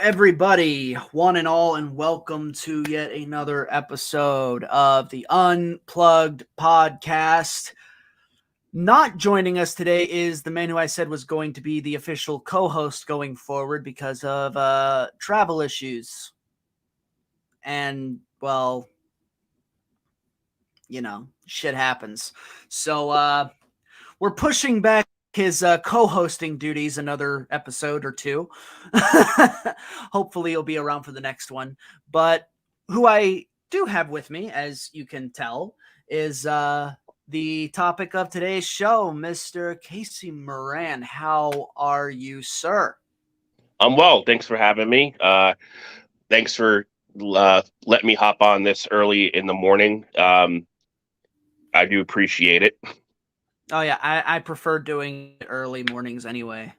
everybody, one and all, and welcome to yet another episode of the Unplugged podcast. Not joining us today is the man who I said was going to be the official co-host going forward because of travel issues. And, well, shit happens. So, we're pushing back his co-hosting duties another episode or two. Hopefully he'll be around for the next one. But who I do have with me, as you can tell, is the topic of today's show, Mr. Casey Moran. How are you, sir? I'm well. Thanks for having me. Thanks for letting me hop on this early in the morning. I do appreciate it. Oh, yeah. I prefer doing early mornings anyway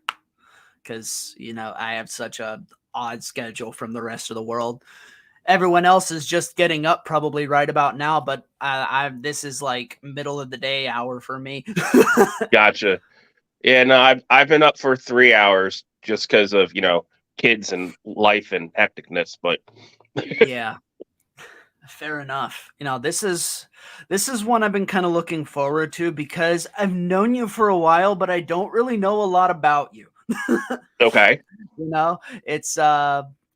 because, I have such a odd schedule from the rest of the world. Everyone else is just getting up probably right about now, but this is like middle of the day hour for me. Gotcha. Yeah, no, I've been up for 3 hours just because of, kids and life and hecticness, but Yeah. Fair enough. This is one I've been kind of looking forward to because I've known you for a while, but I don't really know a lot about you. okay.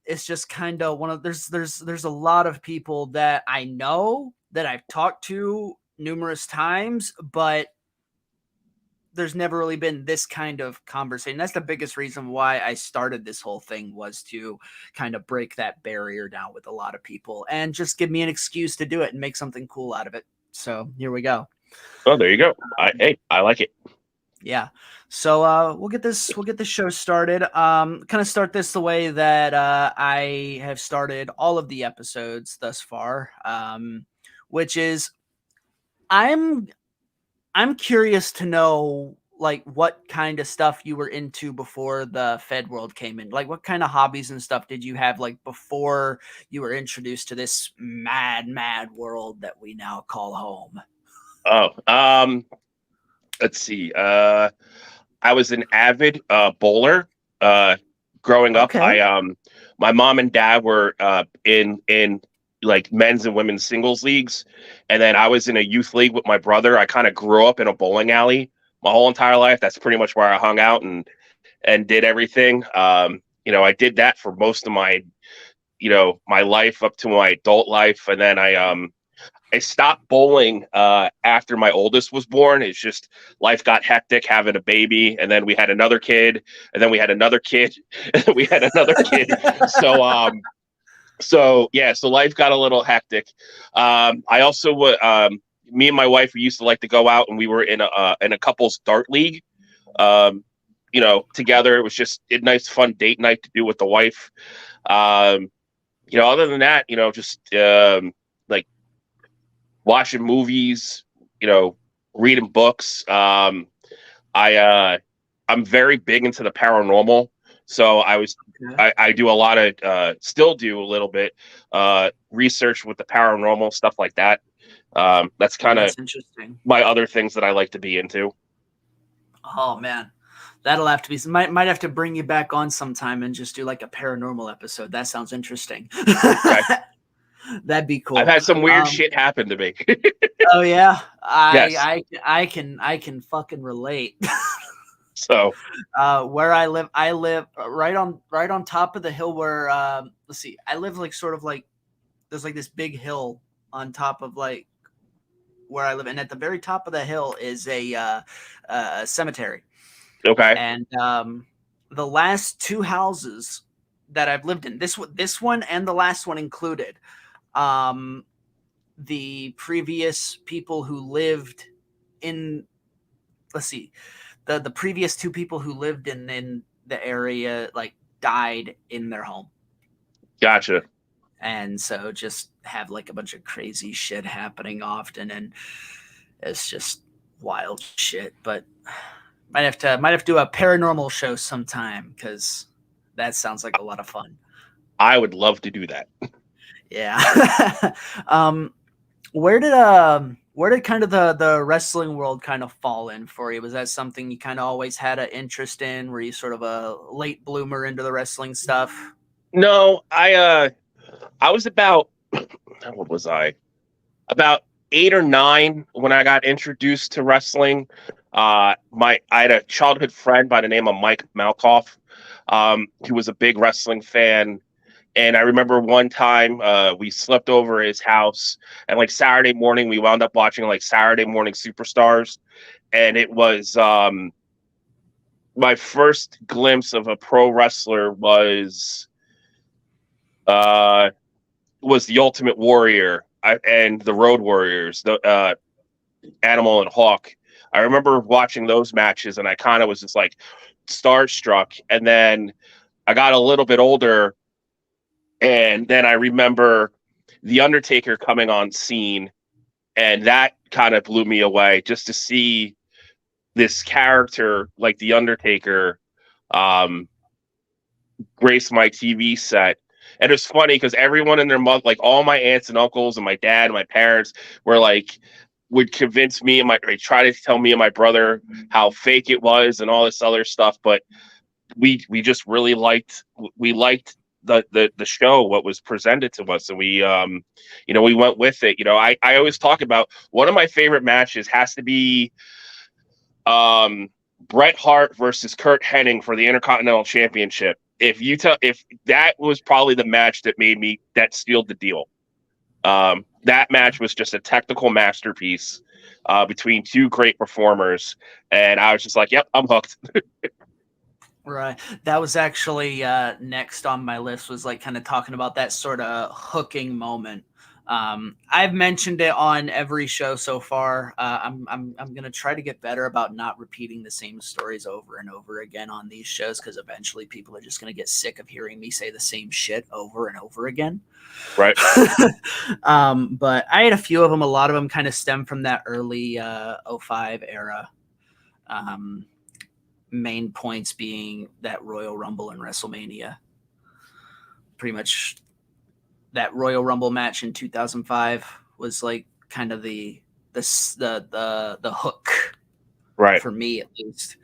It's just kind of one of there's a lot of people that I know that I've talked to numerous times, but there's never really been this kind of conversation. That's the biggest reason why I started this whole thing, was to kind of break that barrier down with a lot of people and just give me an excuse to do it and make something cool out of it. So here we go. Oh, there you go. I like it. Yeah. So we'll get this show started. Kind of start this the way that I have started all of the episodes thus far, which is I'm curious to know, like, what kind of stuff you were into before the Fed world came in. Like, what kind of hobbies and stuff did you have, like, before you were introduced to this mad world that we now call home? Oh, let's see. I was an avid bowler growing up. My mom and dad were in like men's and women's singles leagues, and then I was in a youth league with my brother. I kind of grew up in a bowling alley my whole entire life. That's pretty much where I hung out and did everything. I did that for most of my my life up to my adult life, and then I stopped bowling after my oldest was born. It's just life got hectic, having a baby, and then we had another kid, and then we had another kid, and then we had another kid. So life got a little hectic. I also me and my wife, we used to like to go out, and we were in a couples dart league. Together. It was just a nice, fun date night to do with the wife. Other than that, just like watching movies, reading books. I'm very big into the paranormal. So I do a lot of, still do a little bit, research with the paranormal, stuff like that. That's kind of interesting. My other things that I like to be into. Oh man, that'll have to be, might have to bring you back on sometime and just do like a paranormal episode. That sounds interesting. Okay. That'd be cool. I've had some weird shit happen to me. Oh yeah. Yes. I can fucking relate. So where I live right on top of the hill where let's see, I live like sort of like there's like this big hill on top of like where I live, and at the very top of the hill is a cemetery. Okay. And the last two houses that I've lived in, this one and the last one included, the previous people who lived in, let's see, the previous two people who lived in the area like died in their home. Gotcha. And so just have like a bunch of crazy shit happening often, and it's just wild shit. But might have to do a paranormal show sometime, because that sounds like a lot of fun. I would love to do that. Yeah. Where did kind of the wrestling world kind of fall in for you? Was that something you kind of always had an interest in? Were you sort of a late bloomer into the wrestling stuff? No, I was about what was I? About 8 or 9 when I got introduced to wrestling. I had a childhood friend by the name of Mike Malkoff, who was a big wrestling fan. And I remember one time we slept over at his house, and like Saturday morning, we wound up watching like Saturday Morning Superstars, and it was my first glimpse of a pro wrestler uh, was the Ultimate Warrior and the Road Warriors, the Animal and Hawk. I remember watching those matches, and I kind of was just like starstruck. And then I got a little bit older, and then I remember the Undertaker coming on scene, and that kind of blew me away. Just to see this character like the Undertaker grace my TV set. And it was funny because everyone and their mother, like all my aunts and uncles and my dad and my parents were like, would convince me and try to tell me and my brother how fake it was and all this other stuff. But we just really liked the show, what was presented to us. And we went with it. I always talk about one of my favorite matches has to be Bret Hart versus Kurt Hennig for the Intercontinental Championship. If that was probably the match that sealed the deal. That match was just a technical masterpiece between two great performers, and I was just like, "Yep, I'm hooked." Right. That was actually next on my list, was like kind of talking about that sort of hooking moment. I've mentioned it on every show so far. I'm gonna try to get better about not repeating the same stories over and over again on these shows, because eventually people are just gonna get sick of hearing me say the same shit over and over again. Right. But I had a few of them. A lot of them kind of stem from that early 05 era. Main points being that Royal Rumble and WrestleMania. Pretty much that Royal Rumble match in 2005 was like kind of the hook, right, for me at least.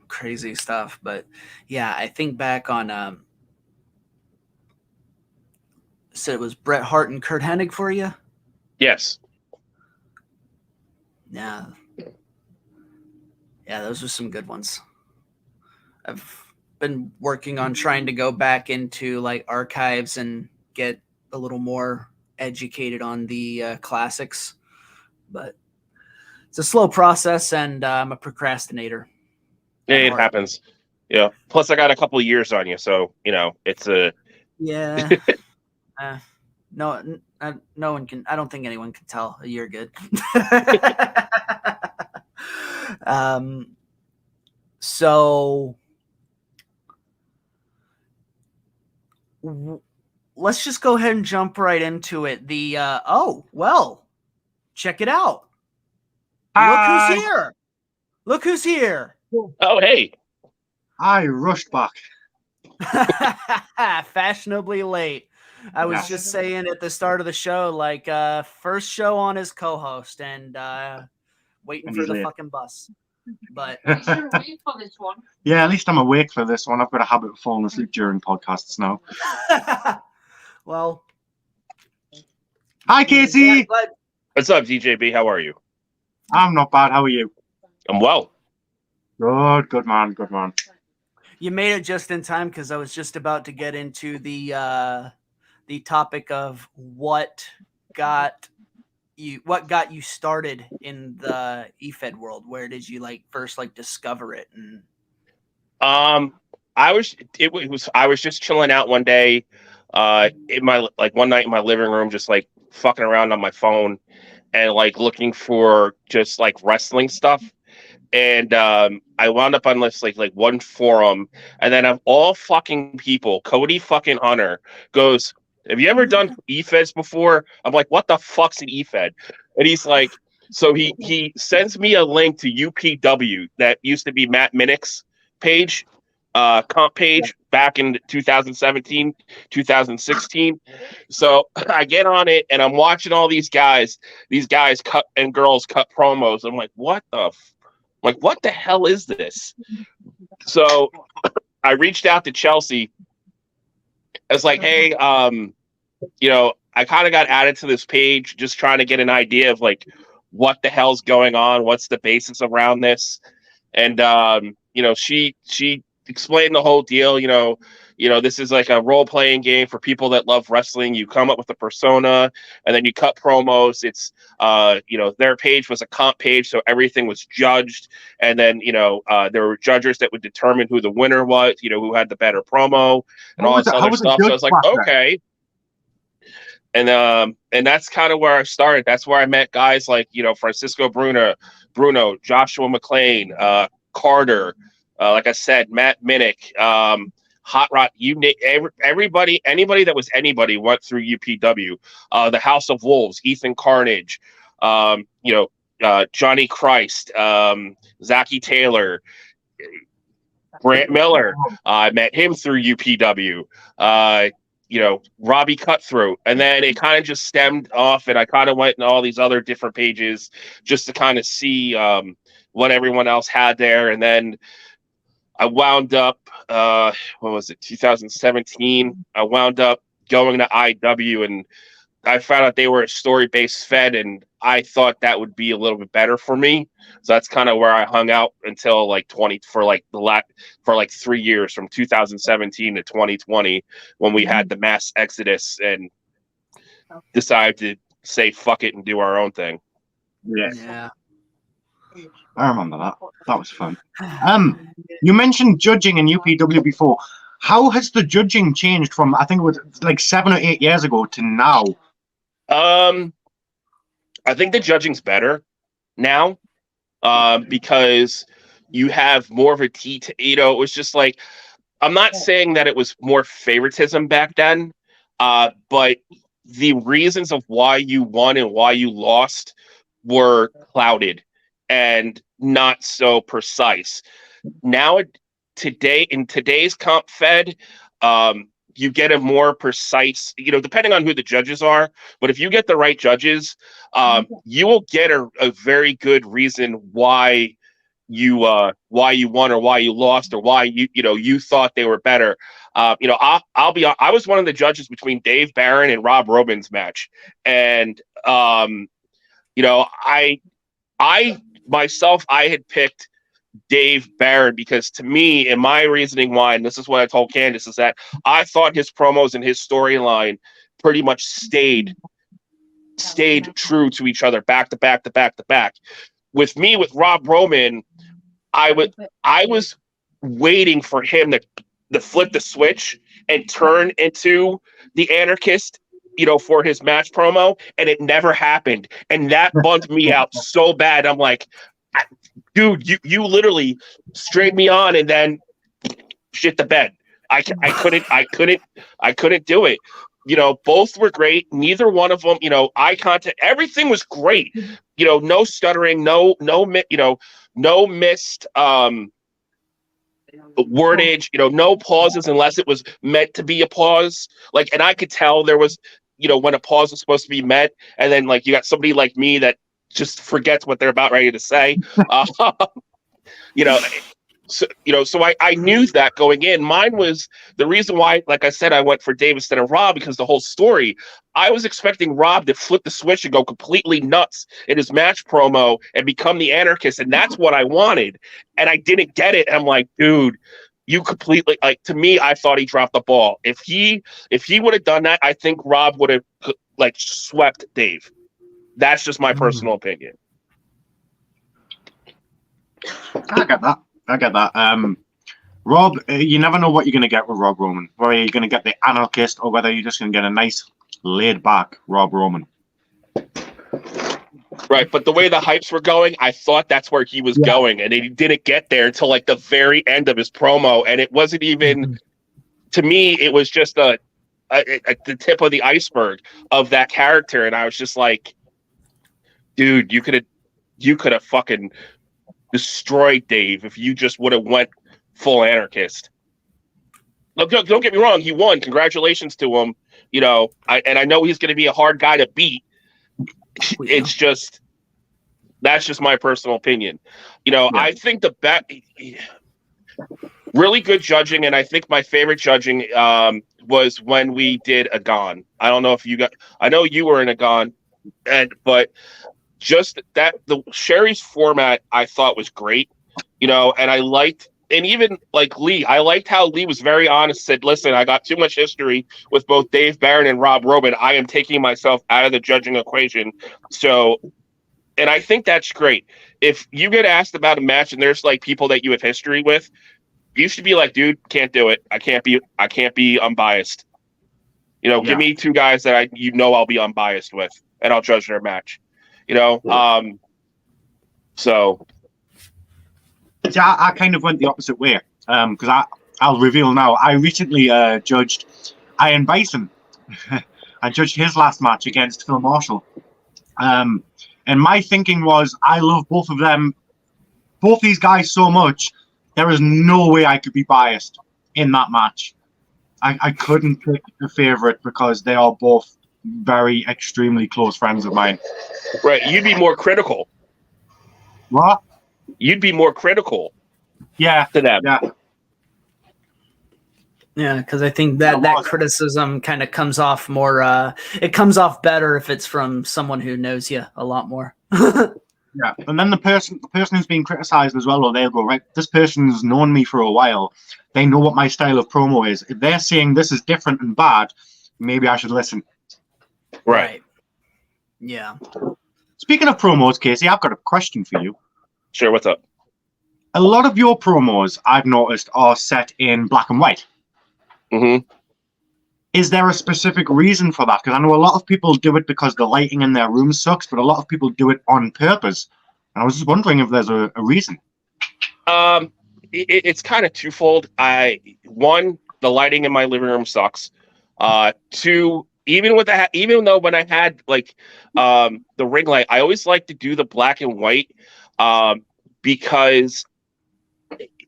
Crazy stuff, but yeah, I think back on so it was Bret Hart and Kurt Hennig for you. Yes. Yeah, those were some good ones. I've been working on trying to go back into like archives and get a little more educated on the classics, but it's a slow process, and I'm a procrastinator. Yeah, it happens. Yeah. Plus, I got a couple of years on you, so it's a yeah. No one can. I don't think anyone can tell. You're good. So let's just go ahead and jump right into it. Check it out. Look who's here. Oh, hey. I rushed back. Fashionably late. I was just saying at the start of the show, like first show on as co-host, and waiting for the fucking bus. But yeah, at least I'm awake for this one. I've got a habit of falling asleep during podcasts now. Well, hi Casey. What's up, DJB? How are you? I'm not bad. How are you? I'm well. Good man. You made it just in time, because I was just about to get into the topic of what got you started in the eFed world. Where did you first discover it? And I was just chilling out one day in my one night in my living room, just fucking around on my phone and looking for just wrestling stuff. And I wound up on this one forum, and then of all fucking people, Cody fucking Hunter goes, "Have you ever done eFeds before?" I'm like, "What the fuck's an eFed?" And he's like, so he sends me a link to UPW, that used to be Matt Minnick's page, comp page back in 2017, 2016. So I get on it, and I'm watching all these guys cut and girls cut promos. I'm like, what the hell is this? So I reached out to Chelsea. I was like, hey, I kind of got added to this page, just trying to get an idea of like what the hell's going on, what's the basis around this, and she explained the whole deal. This is like a role playing game for people that love wrestling. You come up with a persona, and then you cut promos. It's their page was a comp page, so everything was judged, and then there were judges that would determine who the winner was, who had the better promo and all this other stuff. So I was like, okay. And that's kind of where I started. That's where I met guys like, Francisco Bruno, Joshua McClain, Carter, like I said, Matt Minnick, Hot Rod, anybody that was anybody went through UPW. The House of Wolves, Ethan Carnage, Johnny Christ, Zachy Taylor, Grant Miller. I met him through UPW. Robbie Cutthroat. And then it kind of just stemmed off, and I kind of went in all these other different pages just to kind of see what everyone else had there. And then I wound up, 2017, I wound up going to IW, and I found out they were a story-based fed, and I thought that would be a little bit better for me. So that's kind of where I hung out until for 3 years, from 2017 to 2020, when we had the mass exodus and decided to say fuck it and do our own thing. Yeah. I remember that. That was fun. You mentioned judging in UPW before. How has the judging changed from, I think it was like 7 or 8 years ago, to now? I think the judging's better now, because you have more of a it was just like, I'm not saying that it was more favoritism back then, but the reasons of why you won and why you lost were clouded and not so precise. Now, in today's comp fed, you get a more precise, depending on who the judges are. But if you get the right judges, you will get a very good reason why you won or why you lost or why you thought they were better. I was one of the judges between Dave Barron and Rob Roman's match, and I had picked Dave Barron because, to me, in my reasoning why, and this is what I told Candace, is that I thought his promos and his storyline pretty much stayed true to each other, back to back to back to back. With Rob Roman, I was waiting for him to flip the switch and turn into the anarchist, for his match promo, and it never happened. And that bummed me out so bad. I'm like, dude, you literally straight me on and then shit the bed. I couldn't do it. Both were great. Neither one of them, eye contact, everything was great. No stuttering, no missed wordage, no pauses unless it was meant to be a pause. And I could tell there was, when a pause was supposed to be met, and then you got somebody like me that just forgets what they're about ready to say. So I knew that going in. Mine was the reason why, like I said, I went for Dave instead of Rob, because the whole story, I was expecting Rob to flip the switch and go completely nuts in his match promo and become the anarchist. And that's what I wanted. And I didn't get it. I'm like, dude, you completely, to me, I thought he dropped the ball. If he would have done that, I think Rob would have swept Dave. That's just my personal opinion. I get that. Rob, you never know what you're going to get with Rob Roman. Whether you're going to get the anarchist or whether you're just going to get a nice, laid-back Rob Roman. Right, but the way the hypes were going, I thought that's where he was going, and he didn't get there until the very end of his promo, and it wasn't even, to me, it was just the tip of the iceberg of that character, and I was just like, dude, you could have fucking destroyed Dave if you just would have went full anarchist. Look, don't get me wrong, he won. Congratulations to him. I know he's going to be a hard guy to beat. It's just, that's just my personal opinion. I think Really good judging, and I think my favorite judging was when we did Agon. I don't know if you got. I know you were in Agon, but just that the Sherry's format I thought was great, and I liked. And even like Lee, I liked how Lee was very honest, said, listen, I got too much history with both Dave Barron and Rob Robin. I am taking myself out of the judging equation. So, and I think that's great. If you get asked about a match and there's like people that you have history with, you should be like, dude, can't do it. I can't be unbiased. Give me two guys that I'll be unbiased with, and I'll judge their match. So. Yeah, I kind of went the opposite way because I'll reveal now. I recently judged Iron Bison. I judged his last match against Phil Marshall. And my thinking was, I love both of them, both these guys so much, there is no way I could be biased in that match. I couldn't pick a favorite because they are both very extremely close friends of mine. Right, you'd be more critical. What? You'd be more critical, to them. Yeah, because I think that criticism kind of comes off more. It comes off better if it's from someone who knows you a lot more. Yeah, and then the person who's being criticized as well, or they'll go, right, this person's known me for a while. They know what my style of promo is. If they're saying this is different and bad, maybe I should listen. Right. Yeah. Speaking of promos, Casey, I've got a question for you. Sure, what's up? A lot of your promos, I've noticed, are set in black and white. Mm-hmm. Is there a specific reason for that? Because I know a lot of people do it because the lighting in their room sucks, but a lot of people do it on purpose. And I was just wondering if there's a reason. It's kind of twofold. One, the lighting in my living room sucks. Two, even though when I had like the ring light, I always like to do the black and white. Because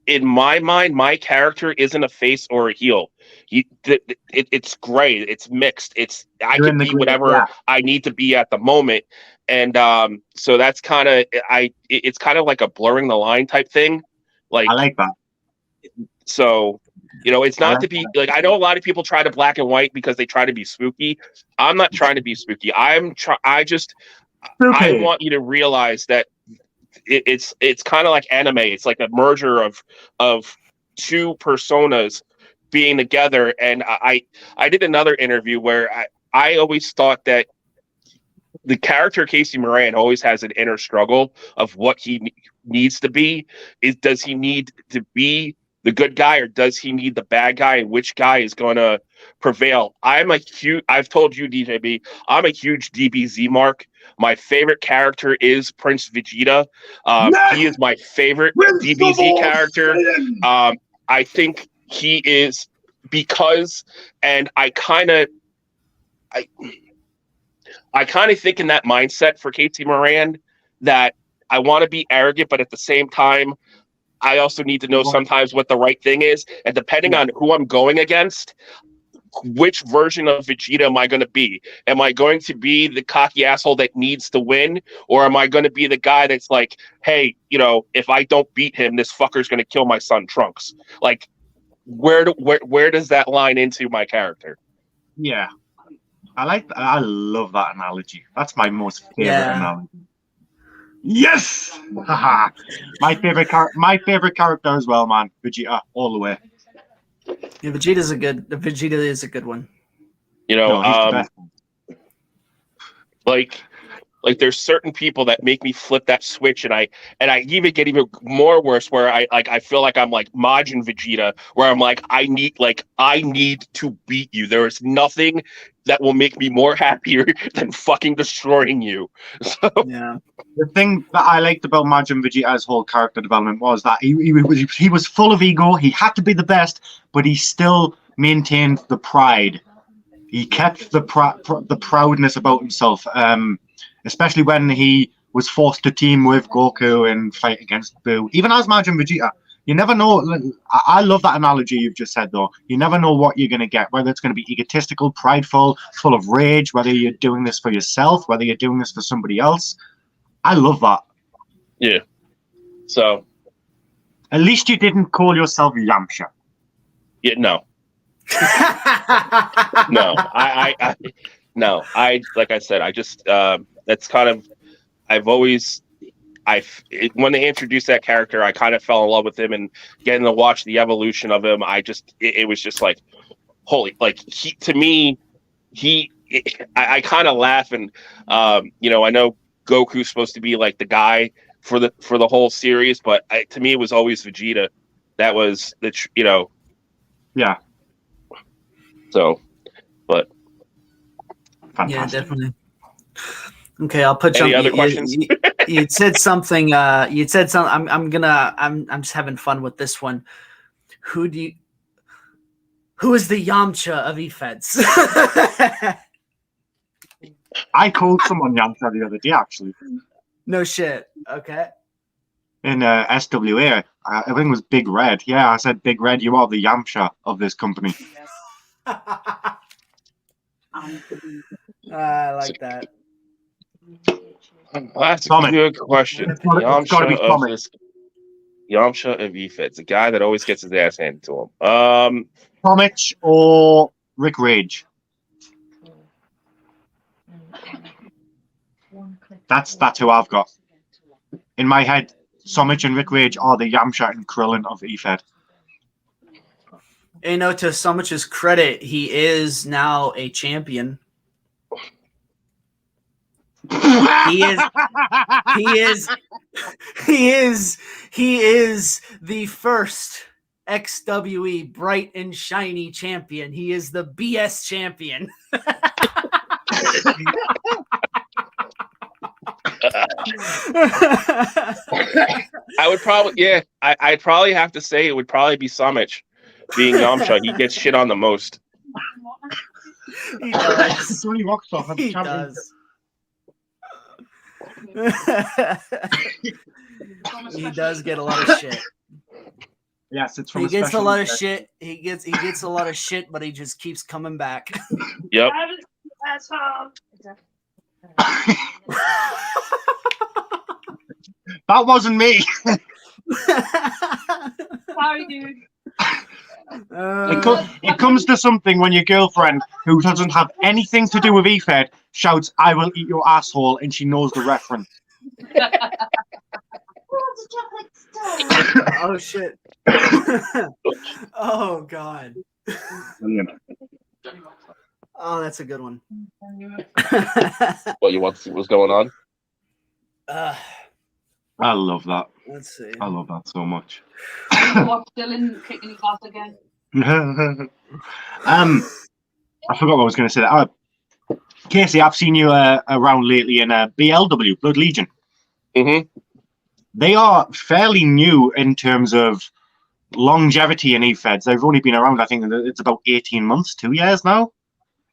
in my mind, my character isn't a face or a heel. It's gray. It's mixed. I can be whatever I need to be at the moment. And so that's kind of it's kind of like a blurring the line type thing. Like I like that. So, it's not to be like, I know a lot of people try to black and white because they try to be spooky. I'm not trying to be spooky. I want you to realize that it's kind of like anime. It's like a merger of two personas being together. And I did another interview where I always thought that the character Casey Moran always has an inner struggle of what he needs to be. Does he need to be the good guy or does he need the bad guy, and which guy is going to prevail? I've told you, DJB, I'm a huge DBZ mark. My favorite character is Prince Vegeta. He is my favorite DBZ character. I think he is because, and I kind of think in that mindset for Casey Moran that I want to be arrogant, but at the same time, I also need to know sometimes what the right thing is. And depending on who I'm going against, which version of Vegeta am I going to be? Am I going to be the cocky asshole that needs to win? Or am I going to be the guy that's like, hey, if I don't beat him, this fucker's going to kill my son Trunks? Like, where does that line into my character? Yeah. I love that analogy. That's my most favorite analogy. Yes! My favorite character as well, man. Vegeta, all the way. Yeah, Vegeta is a good one. Like there's certain people that make me flip that switch, and I even get even more worse where I feel like I'm like Majin Vegeta, where I'm like I need to beat you. There is nothing that will make me more happier than fucking destroying you. So. Yeah. The thing that I liked about Majin Vegeta's whole character development was that he was full of ego. He had to be the best, but he still maintained the pride. He kept the proudness about himself. Especially when he was forced to team with Goku and fight against Boo. Even as Majin Vegeta, you never know. I love that analogy you've just said, though. You never know what you're going to get, whether it's going to be egotistical, prideful, full of rage, whether you're doing this for yourself, whether you're doing this for somebody else. I love that. Yeah. So. At least you didn't call yourself Yamcha. Yeah, no. No, no. Like I said, I just that's kind of when they introduced that character, I kind of fell in love with him, and getting to watch the evolution of him, it was just like holy, like I kind of laugh, and I know Goku's supposed to be like the guy for the whole series, but to me it was always Vegeta that was Yeah. So, but fantastic. Yeah, definitely. Okay, I'll put you. Any other questions? You said something. You said something. I'm just having fun with this one. Who is the Yamcha of eFeds? I called someone Yamcha the other day, actually. No shit. Okay. In SWA, I think it was Big Red. Yeah, I said, Big Red, you are the Yamcha of this company. I like that. That's a good question. Yamcha of eFeds, the guy that always gets his ass handed to him. Tomich or Rick Rage? That's who I've got. In my head, Somich and Rick Rage are the Yamcha and Krillin of eFed. You know, to Somich's credit, he is now a champion. He is the first XWE bright and shiny champion. He is the BS champion. I would probably, I'd probably have to say it would probably be Somich being Yamcha. He gets shit on the most. He does. He does. He does get a lot of shit. Yes, it's from. He gets a lot of shit. He gets a lot of shit, but he just keeps coming back. Yep. That wasn't me. Sorry, dude. It comes to something when your girlfriend, who doesn't have anything to do with eFed, shouts, "I will eat your asshole," and she knows the reference. Oh shit. Oh god. Oh, that's a good one. What, you want to see what's going on? I love that. Let's see. I love that so much. Watch Dylan kicking his ass again. I forgot what I was going to say. Casey, I've seen you around lately in BLW, Blood Legion. Mm-hmm. They are fairly new in terms of longevity in eFeds. They've only been around, I think it's about 18 months, 2 years now.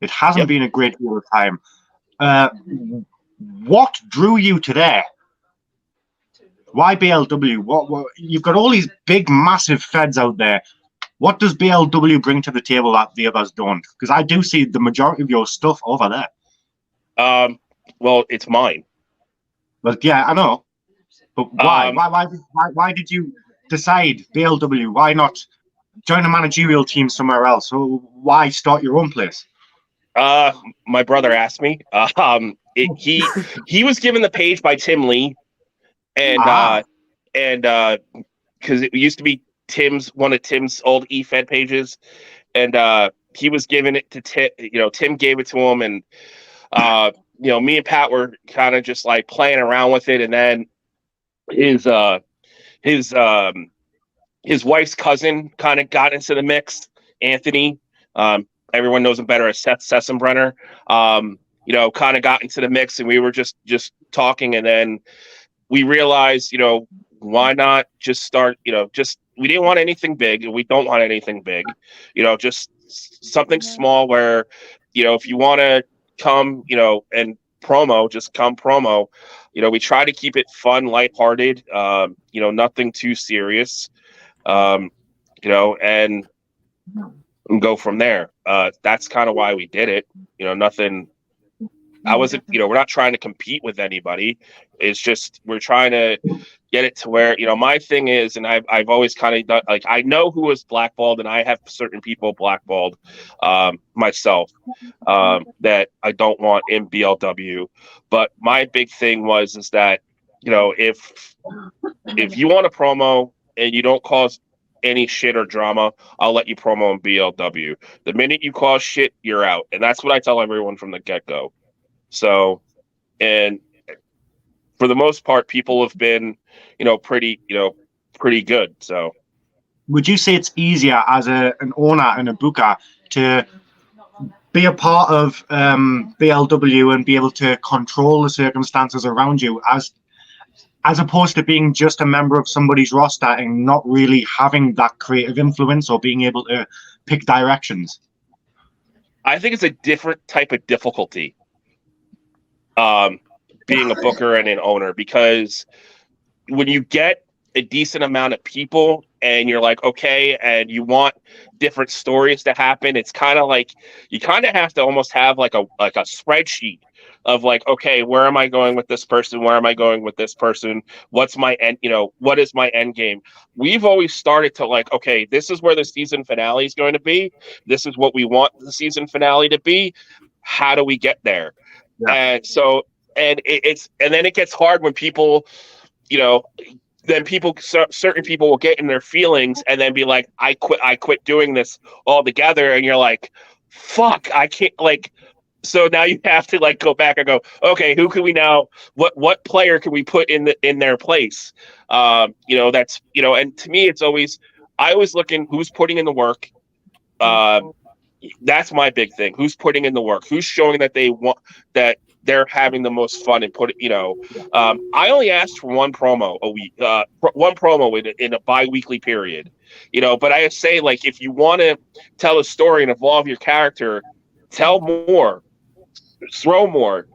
It hasn't been a great deal of time. What drew you to there? Why BLW? What you've got all these big, massive feds out there. What does BLW bring to the table that the others don't? Because I do see the majority of your stuff over there. Well, it's mine. But yeah, I know. But why? Why did you decide BLW? Why not join a managerial team somewhere else? So why start your own place? My brother asked me. He was given the page by Tim Lee, and because it used to be one of Tim's old eFed pages, and he was giving it to Tim. Tim gave it to him, and me and Pat were kind of just like playing around with it, and then his wife's cousin kind of got into the mix, Anthony. Everyone knows him better as Seth Sessenbrenner. Kind of got into the mix, and we were just talking, and then we realized, why not just start, we didn't want anything big, and we don't want anything big, just something small where, if you want to come, and promo, just come promo. We try to keep it fun, lighthearted, nothing too serious, and go from there. That's kind of why we did it. Nothing. I wasn't, we're not trying to compete with anybody. It's just we're trying to get it to where, my thing is, and I've always kind of done, like, I know who is blackballed, and I have certain people blackballed myself that I don't want in BLW. But my big thing is that, if you want a promo and you don't cause any shit or drama, I'll let you promo in BLW. The minute you cause shit, you're out. And that's what I tell everyone from the get-go. So, and for the most part, people have been, pretty good. So, would you say it's easier as an owner and a booker to be a part of BLW and be able to control the circumstances around you as opposed to being just a member of somebody's roster and not really having that creative influence or being able to pick directions? I think it's a different type of difficulty, being a booker and an owner, because when you get a decent amount of people and you're like, okay, and you want different stories to happen, it's kind of like you kind of have to almost have like a spreadsheet of like, okay, where am I going with this person? Where am I going with this person? What's my end? What is my end game? We've always started to like, okay, this is where the season finale is going to be. This is what we want the season finale to be. How do we get there? Yeah. And so, and then it gets hard when people, then certain people will get in their feelings and then be like, I quit doing this altogether. And you're like, fuck, I can't, like, so now you have to like go back and go, okay, who can we now, what player can we put in their place? That's, and to me, I always looking who's putting in the work. That's my big thing. Who's putting in the work? Who's showing that they want, that they're having the most fun and I only asked for one promo a week, one promo in a bi-weekly period, but I say, like, if you want to tell a story and evolve your character, tell more, throw more,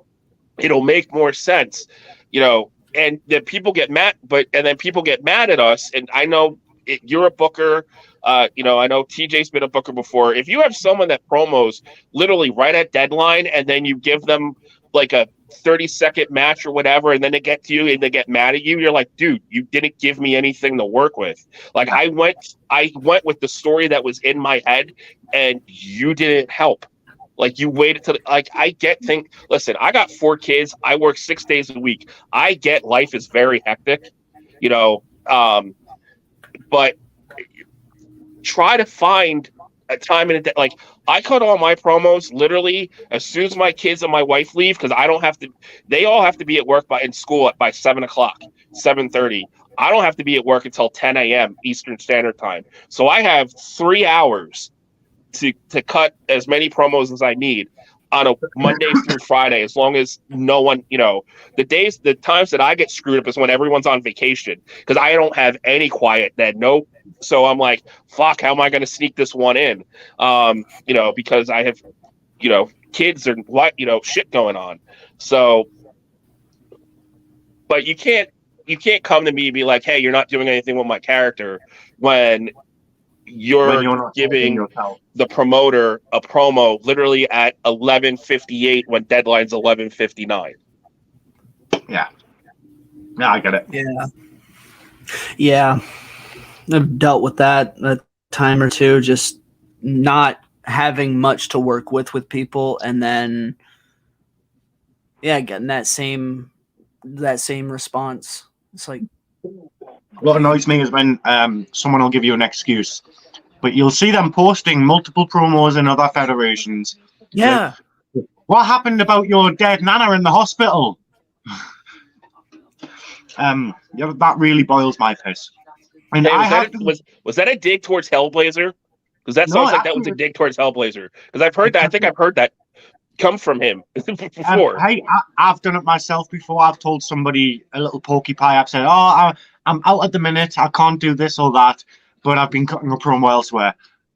it'll make more sense, and then people get mad, and then people get mad at us. And I know you're a booker, I know TJ's been a booker before. If you have someone that promos literally right at deadline and then you give them like a 30-second match or whatever, and then they get to you and they get mad at you, you're like, dude, you didn't give me anything to work with. Like, I went with the story that was in my head and you didn't help. Like, you waited till, like, listen, I got 4 kids. I work 6 days a week. I get life is very hectic, but try to find a time in a day. Like, I cut all my promos literally as soon as my kids and my wife leave, because they all have to be at work in school by 7 o'clock, 7:30. I don't have to be at work until 10 a.m. Eastern Standard Time. So I have 3 hours to cut as many promos as I need on a Monday through Friday, as long as no one, the times that I get screwed up is when everyone's on vacation, because I don't have any quiet then. Nope. So I'm like, fuck, how am I going to sneak this one in? Because I have, kids and what, shit going on. So, but you can't come to me and be like, hey, you're not doing anything with my character when you're giving the promoter a promo literally at 11:58 when deadline's 11:59. Yeah, I get it. Yeah. I've dealt with that a time or two, just not having much to work with people, and then getting that same response. It's like, what annoys me is when someone will give you an excuse, but you'll see them posting multiple promos in other federations. Yeah. Like, what happened about your dead nana in the hospital? That really boils my piss. And hey, was that a dig towards Hellblazer? Because that sounds like that was a dig towards Hellblazer. Because I've heard that. I think I've heard that come from him before. I've done it myself before. I've told somebody, a little pokey pie, I've said, I'm out at the minute, I can't do this or that, but I've been cutting a promo elsewhere.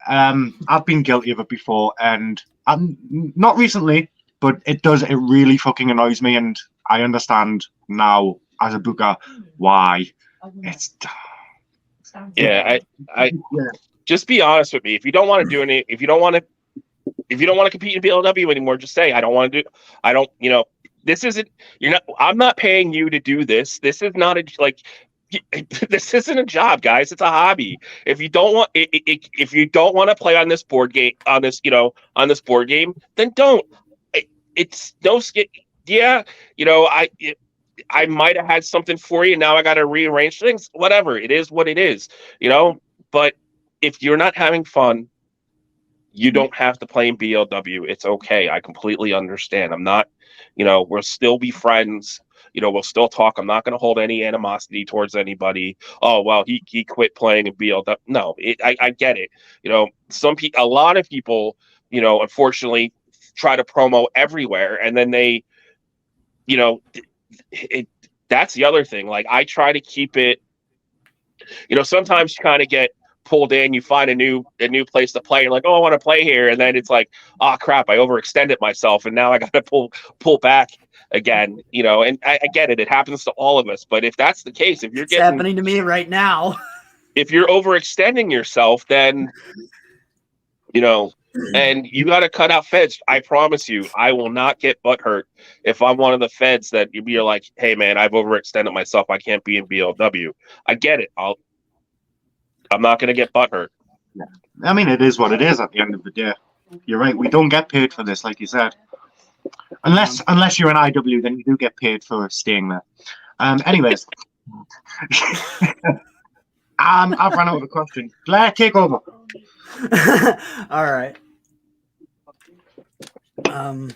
I've been guilty of it before, and I'm not recently, but it really fucking annoys me, and I understand now as a booker why it's. Yeah, I just be honest with me. If you don't want to do any, if you don't want to compete in BLW anymore, just say I don't want to do. This isn't. I'm not paying you to do this. This is not this isn't a job, guys. It's a hobby. If you don't want, if you don't want to play on this board game, on this, on this board game, then don't. It's no skit. Yeah, I might have had something for you. Now I got to rearrange things. Whatever. It is what it is. But if you're not having fun, you don't have to play in BLW. It's okay. I completely understand. I'm not, we'll still be friends. We'll still talk. I'm not going to hold any animosity towards anybody. Oh, well, he quit playing in BLW. No, I get it. A lot of people, unfortunately try to promo everywhere. And then they, that's the other thing. Like, I try to keep it, sometimes you kind of get pulled in, you find a new place to play. You're like, oh, I want to play here. And then it's like, oh crap, I overextended myself. And now I got to pull back again, and I get it. It happens to all of us. But if that's the case, if you're it's happening to me right now, if you're overextending yourself, then, and you got to cut out feds. I promise you, I will not get butthurt if I'm one of the feds that you're like, hey man, I've overextended myself. I can't be in BLW. I get it. I'm not going to get butthurt. I mean, it is what it is at the end of the day. You're right. We don't get paid for this, like you said. Unless you're an IW, then you do get paid for staying there. Anyways. I've run out of a question. Blair, take over. All right. I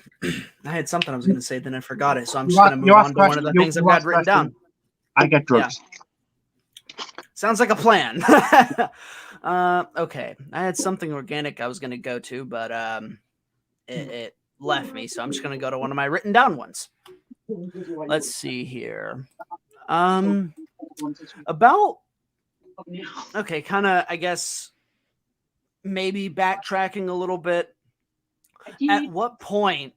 had something I was going to say, then I forgot it. So I'm just going to move on to one of the things I've got written down. I get drugs. Yeah. Sounds like a plan. Okay. I had something organic I was going to go to, but it left me. So I'm just going to go to one of my written down ones. Let's see here. Okay, kind of, I guess, maybe backtracking a little bit. At what point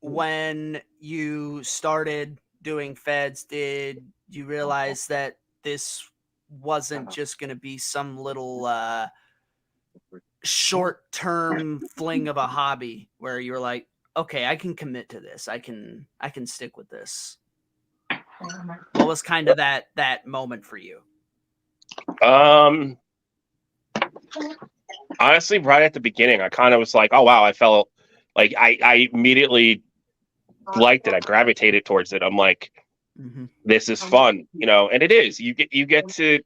when you started doing feds did you realize that this wasn't just going to be some little short-term fling of a hobby where you're like, okay, I can commit to this. I can stick with this. What was kind of that moment for you? Honestly, right at the beginning, I kind of was like, oh wow, I felt like I immediately liked it. I gravitated towards it. I'm like, this is fun, and it is. You get to,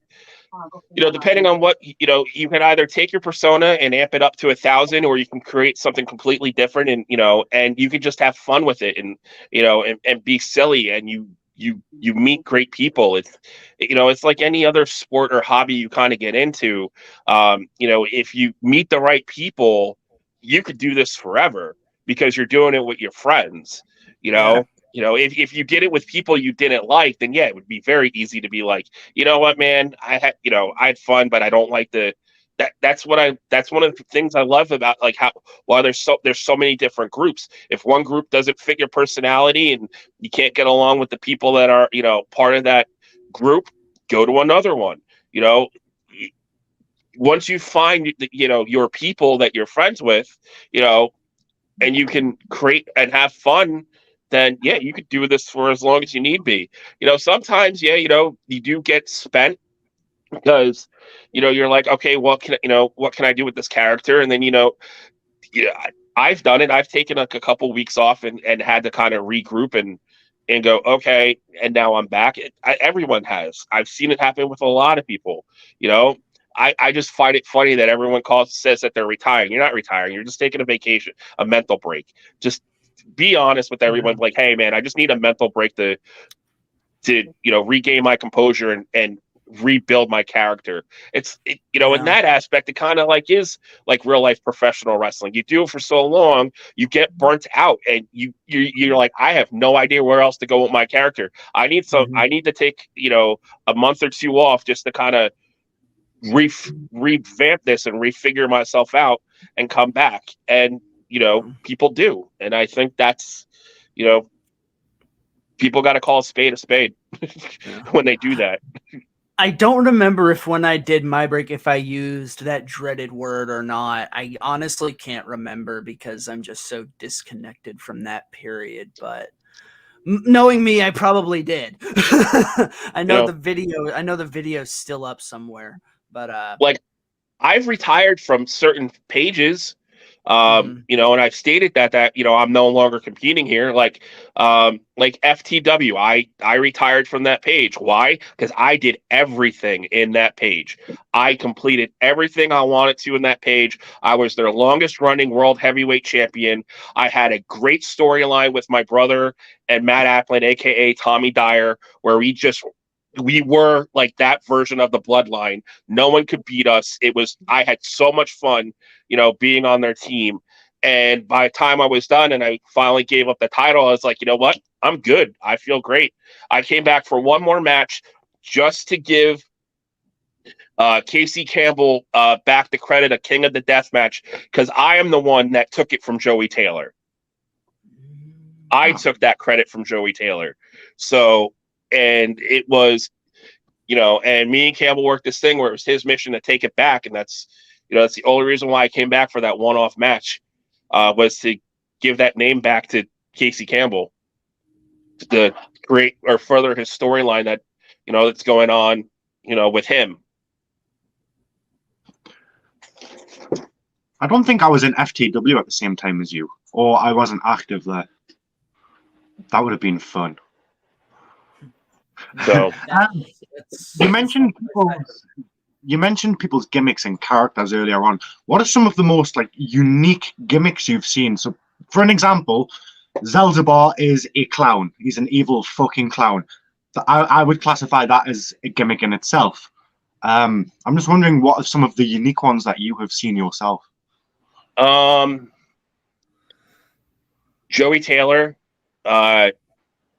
depending on what, you can either take your persona and amp it up to 1,000, or you can create something completely different, and and you can just have fun with it, and and be silly, and you meet great people. It's like any other sport or hobby you kind of get into. If you meet the right people, you could do this forever because you're doing it with your friends. If you did it with people you didn't like, then yeah, it would be very easy to be like, you know what, man, I had fun, but I don't like that's one of the things I love about like while there's so many different groups. If one group doesn't fit your personality and you can't get along with the people that are, part of that group, go to another one. Once you find, your people that you're friends with, and you can create and have fun, then yeah, you could do this for as long as you need be. Sometimes, yeah, you do get spent because, you're like, okay, well, what can I do with this character? And then, I've done it. I've taken like a couple weeks off and had to kind of regroup and go, okay, and now I'm back. Everyone has. I've seen it happen with a lot of people. I just find it funny that everyone says that they're retiring. You're not retiring. You're just taking a vacation, a mental break. Just be honest with everyone. Like, hey, man, I just need a mental break to regain my composure and rebuild my character. In that aspect, it kind of like is like real life professional wrestling. You do it for so long, you get burnt out, and you're like, I have no idea where else to go with my character. I need to take a month or two off just to kind of revamp this and refigure myself out and come back. And people do, and I think that's people got to call a spade when they do that. I don't remember if when I did my break, if I used that dreaded word or not. I honestly can't remember because I'm just so disconnected from that period. But Knowing me, I probably did. I know, You know, the video. I know the video's still up somewhere, but like I've retired from certain pages, mhm. and I've stated that I'm no longer competing here. Like FTW, I retired from that page. Why? Because I did everything in that page. I completed everything I wanted to in that page. I was their longest running world heavyweight champion. I had a great storyline with my brother and Matt Applin, aka Tommy Dyer, where we were like that version of the bloodline. No one could beat us. I had so much fun, being on their team. And by the time I was done and I finally gave up the title, I was like, you know what? I'm good. I feel great. I came back for one more match just to give Casey Campbell back the credit of King of the Death match, because I am the one that took it from Joey Taylor. I took that credit from Joey Taylor. So, and it was, and me and Campbell worked this thing where it was his mission to take it back. And that's the only reason why I came back for that one-off match, was to give that name back to Casey Campbell, to create or further his storyline that's going on, with him. I don't think I was in FTW at the same time as you, or I wasn't active there. That would have been fun. So you mentioned people's gimmicks and characters earlier on. What are some of the most unique gimmicks you've seen? So, for an example, Zelzabar is a clown. He's an evil fucking clown. I would classify that as a gimmick in itself. I'm just wondering, what are some of the unique ones that you have seen yourself? Joey Taylor,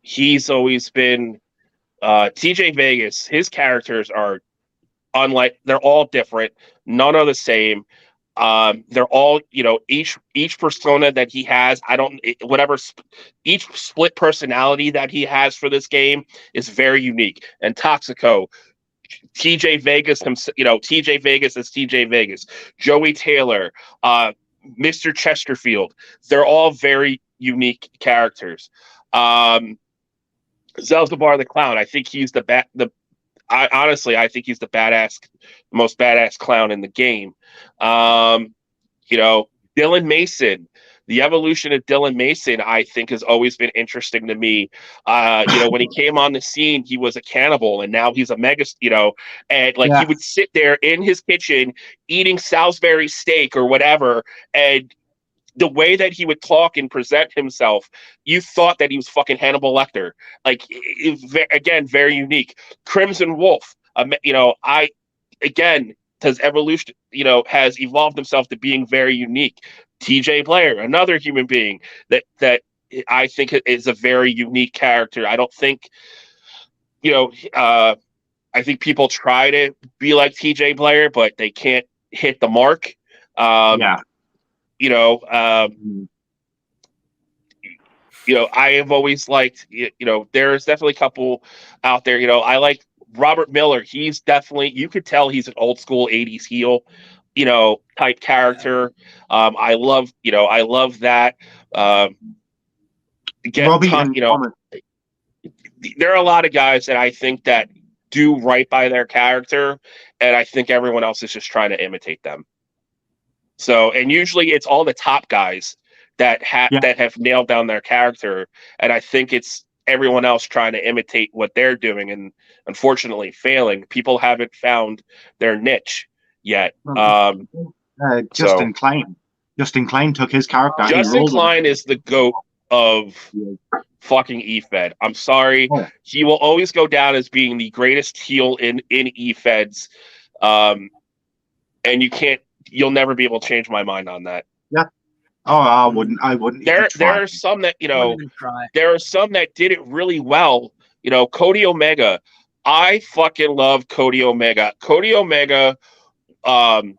he's always been TJ Vegas. His characters are unlike, they're all different. None are the same. They're all, each persona that he has, each split personality that he has for this game is very unique. And Toxico, TJ Vegas himself, TJ Vegas is TJ Vegas. Joey Taylor, Mr. Chesterfield, they're all very unique characters. Zelzabar the Clown, I think he's I think he's the most badass clown in the game. Dylan Mason, the evolution of Dylan Mason, I think, has always been interesting to me. When he came on the scene, he was a cannibal, and now he's a mega, he would sit there in his kitchen eating Salisbury steak or whatever, and the way that he would talk and present himself, you thought that he was fucking Hannibal Lecter. Again, very unique. Crimson Wolf, has evolution, has evolved himself to being very unique. TJ Blair, another human being that I think is a very unique character. I don't think, I think people try to be like TJ Blair, but they can't hit the mark. I have always liked, there's definitely a couple out there, I like Robert Miller. He's definitely, you could tell he's an old school 80s heel, type character. I love that. There are a lot of guys that I think that do right by their character, and I think everyone else is just trying to imitate them. So, and usually it's all the top guys that have nailed down their character, and I think it's everyone else trying to imitate what they're doing, and unfortunately failing. People haven't found their niche yet. Justin Klein. Justin Klein took his character. Justin Klein is the GOAT of fucking eFed. I'm sorry. He will always go down as being the greatest heel in eFeds. And you'll never be able to change my mind on that. Yeah. Oh, I wouldn't. There are some that, there are some that did it really well. Cody Omega. I fucking love Cody Omega. Cody Omega, and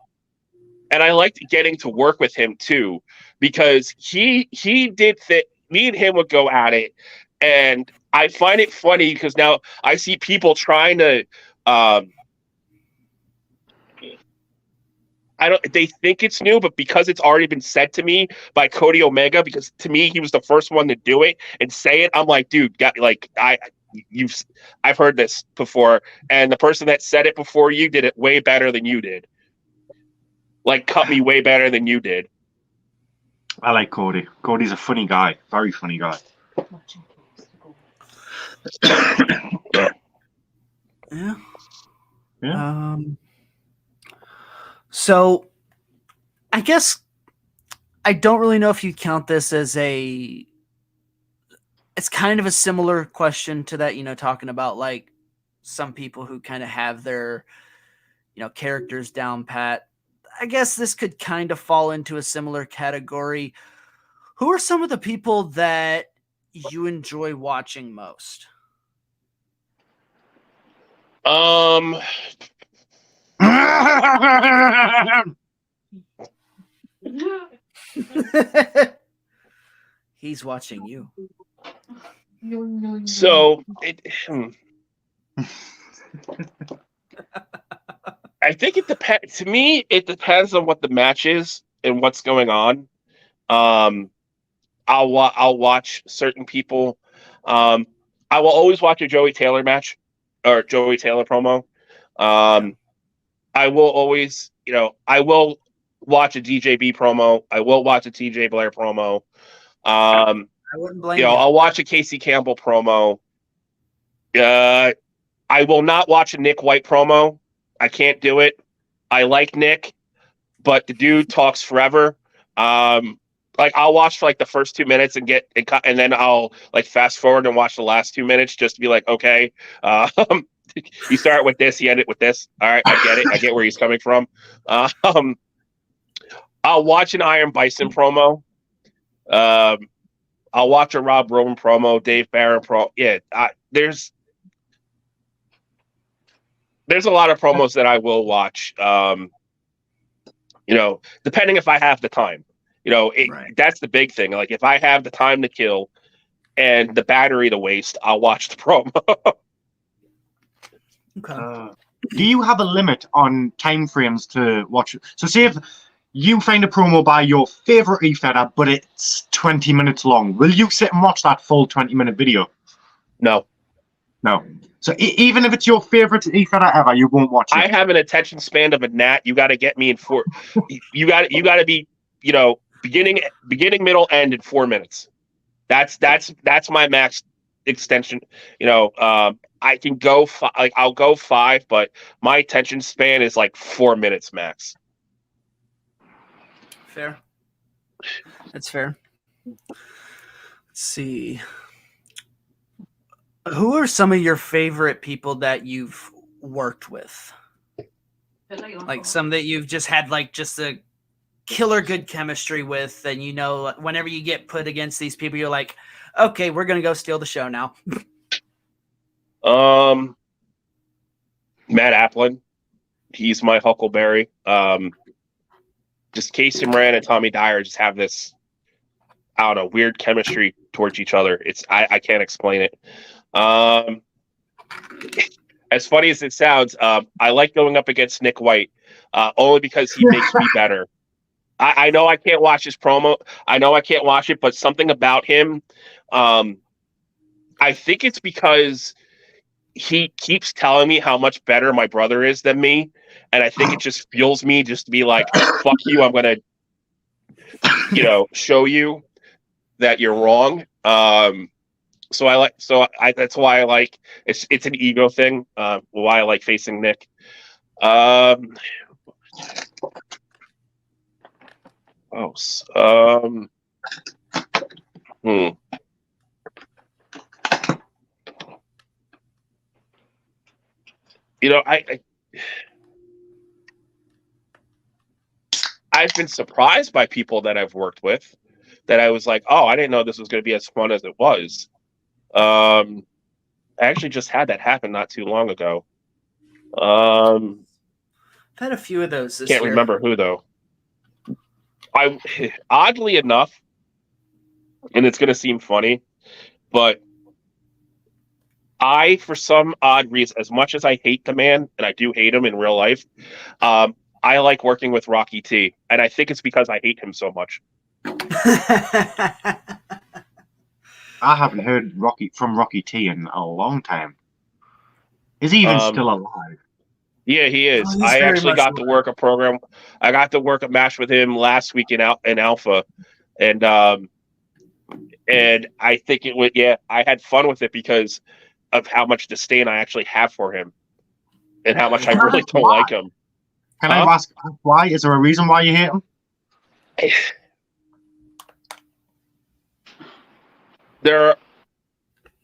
I liked getting to work with him too, because he did me and him would go at it, and I find it funny because now I see people trying to I don't. They think it's new, but because it's already been said to me by Cody Omega, because to me he was the first one to do it and say it. I'm like, dude, I've heard this before, and the person that said it before you did it way better than you did. Like, cut me way better than you did. I like Cody. Cody's a funny guy, very funny guy. Yeah. Yeah. So I guess I don't really know if you count this as it's kind of a similar question to that, talking about like some people who kind of have their, characters down pat. I guess this could kind of fall into a similar category. Who are some of the people that you enjoy watching most? He's watching you. So I think it depends. To me, it depends on what the match is and what's going on. I'll watch certain people. I will always watch a Joey Taylor match or Joey Taylor promo. I will always, I will watch a DJB promo. I will watch a TJ Blair promo. I wouldn't blame you. I'll watch a Casey Campbell promo. I will not watch a Nick White promo. I can't do it. I like Nick, but the dude talks forever. Like, I'll watch for like the first 2 minutes and then I'll like fast forward and watch the last 2 minutes just to be like, okay, you start with this, you end it with this. All right, I get it. I get where he's coming from. I'll watch an Iron Bison promo. I'll watch a Rob Roman promo, Dave Barron promo. Yeah, there's a lot of promos that I will watch. Depending if I have the time. Right. That's the big thing. Like, if I have the time to kill and the battery to waste, I'll watch the promo. Okay. Do you have a limit on time frames to watch? So say if you find a promo by your favorite e-feder, but it's 20 minutes long, will you sit and watch that full 20-minute video? No. So even if it's your favorite e-feder ever, you won't watch it. I have an attention span of a gnat. You got to get me in four. You got to be, beginning, middle, end in 4 minutes. That's my max extension. I can go I'll go 5, but my attention span is like 4 minutes max. Fair. That's fair. Let's see. Who are some of your favorite people that you've worked with? Like some that you've just had like just a killer good chemistry with, and whenever you get put against these people, you're like, okay, we're gonna go steal the show now. Matt Applin, he's my Huckleberry. Just Casey Moran and Tommy Dyer just have this, I don't know, weird chemistry towards each other. I can't explain it. As funny as it sounds, I like going up against Nick White, only because he makes me better. I know I can't watch his promo. I know I can't watch it, but something about him, I think it's because he keeps telling me how much better my brother is than me, and I think it just fuels me just to be like, fuck you, I'm going to, show you that you're wrong. That's why I like, it's an ego thing, why I like facing Nick. I've been surprised by people that I've worked with that I was like, oh, I didn't know this was going to be as fun as it was. I actually just had that happen not too long ago. I've had a few of those this year. Can't remember who, though. Oddly enough, and it's going to seem funny, but for some odd reason, as much as I hate the man, and I do hate him in real life, I like working with Rocky T, and I think it's because I hate him so much. I haven't heard Rocky T in a long time. Is he even still alive? Yeah, he is. Oh, I actually got to work a program. I got to work a match with him last week in Alpha, and I think it would. Yeah, I had fun with it because of how much disdain I actually have for him, and how much I really don't like him. Can I ask why? Is there a reason why you hate him?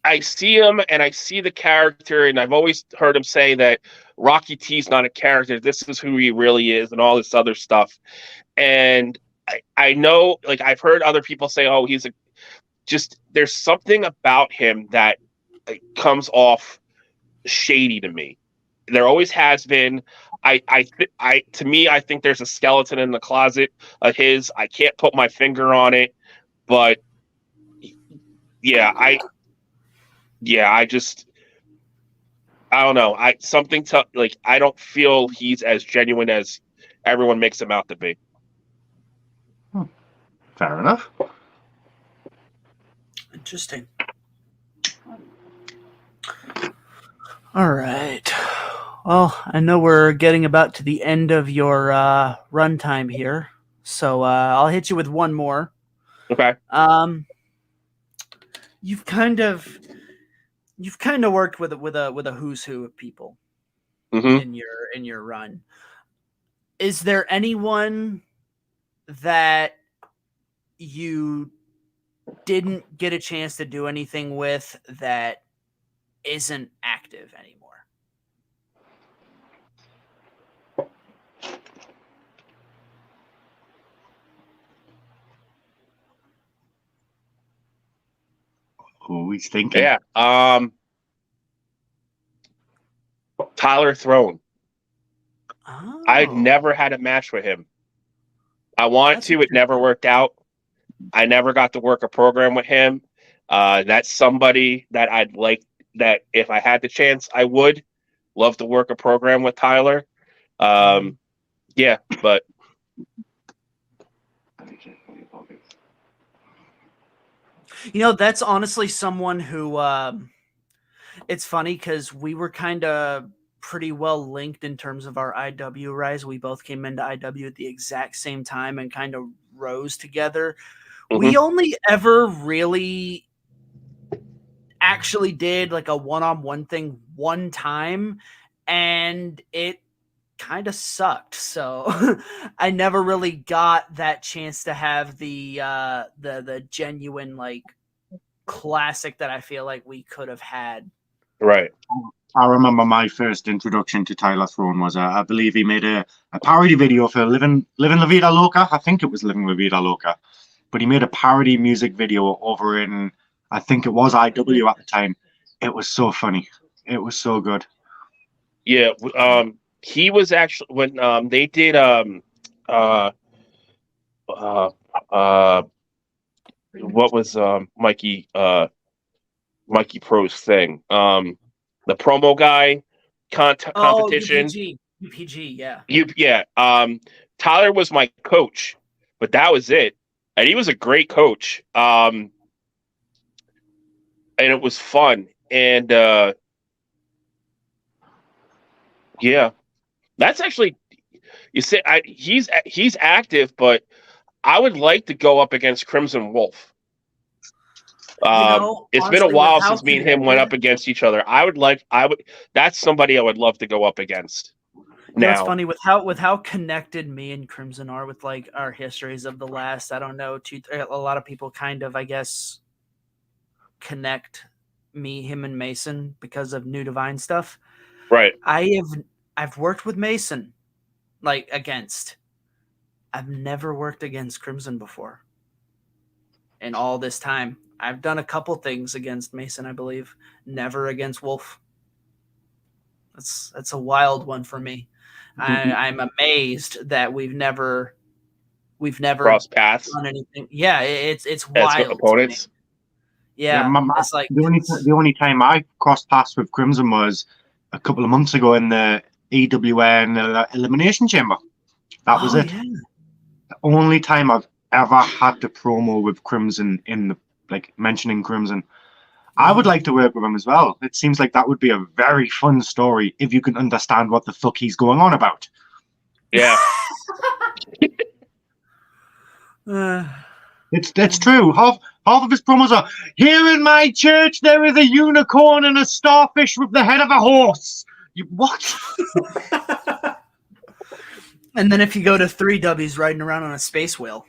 I see him and I see the character, and I've always heard him say that Rocky T's not a character. This is who he really is, and all this other stuff. And I know, like, I've heard other people say, "Oh, there's something about him that comes off shady to me." There always has been. To me, I think there's a skeleton in the closet of his. I can't put my finger on it, but I don't know. I don't feel he's as genuine as everyone makes him out to be. Fair enough. Interesting. All right. Well, I know we're getting about to the end of your runtime here, so I'll hit you with one more. Okay. You've kind of worked with a who's who of people in your run. Is there anyone that you didn't get a chance to do anything with that isn't active anymore? Who he's thinking? Yeah. Tyler Throne. Oh. I never had a match with him. I wanted to. It never worked out. I never got to work a program with him. That's somebody that I'd like, that if I had the chance, I would love to work a program with Tyler. Yeah, but that's honestly someone who it's funny because we were kind of pretty well linked in terms of our IW rise. We both came into IW at the exact same time and kind of rose together. We only ever really actually did like a one-on-one thing one time, and it kind of sucked. So I never really got that chance to have the genuine like classic that I feel like we could have had. Right. I remember my first introduction to Tyler Throne was, I believe he made a parody video for Living La Vida Loca. I think it was Living La Vida Loca. But he made a parody music video over in, I think it was IW at the time. It was so funny. It was so good. Yeah. He was actually, when they did what was Mikey Pro's thing? The promo guy competition. UPG, yeah. Tyler was my coach, but that was it. And he was a great coach. And it was fun. And that's actually, you say he's active, but I would like to go up against Crimson Wolf. It's been a while since me and him went up against each other. That's somebody I would love to go up against. Now, it's funny with how connected me and Crimson are with like our histories of the last, I don't know, a lot of people kind of, I guess, connect him and Mason because of New Divine stuff. Right. I've worked with Mason, like against. I've never worked against Crimson before. In all this time, I've done a couple things against Mason, I believe. Never against Wolf. That's a wild one for me. I'm amazed that we've never crossed paths done anything. Yeah, it's wild. Opponents. Yeah, it's like the only time I crossed paths with Crimson was a couple of months ago in the EWN Elimination Chamber. That was it. Yeah. The only time I've ever had to promo with Crimson in the mentioning Crimson. I would like to work with him as well. It seems like that would be a very fun story if you can understand what the fuck he's going on about. Yeah. It's true. Half of his promos are, here in my church there is a unicorn and a starfish with the head of a horse. What? And then if you go to 3W's riding around on a space whale.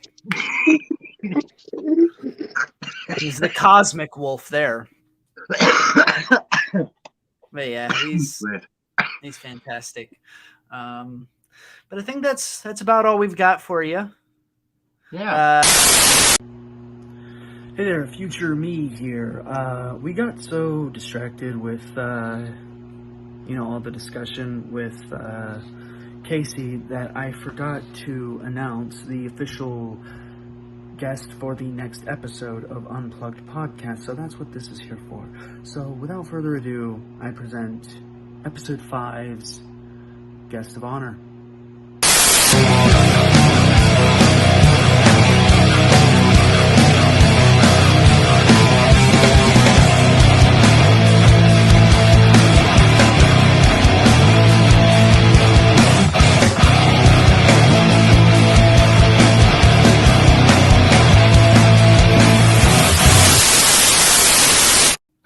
He's the cosmic wolf there. But yeah, he's fantastic. But I think that's about all we've got for you. Yeah. Hey there, future me here. We got so distracted with all the discussion with Casey that I forgot to announce the official guest for the next episode of Unplugged Podcast. So that's what this is here for. So without further ado, I present episode 5's guest of honor.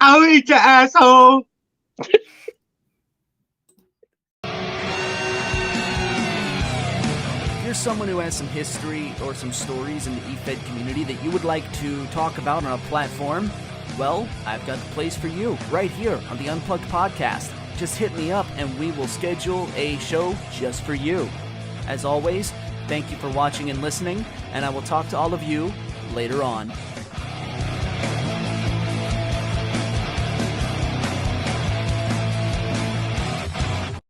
I'll eat your asshole. If you're someone who has some history or some stories in the EFED community that you would like to talk about on a platform, well, I've got the place for you right here on the Unplugged Podcast. Just hit me up and we will schedule a show just for you. As always, thank you for watching and listening, and I will talk to all of you later on.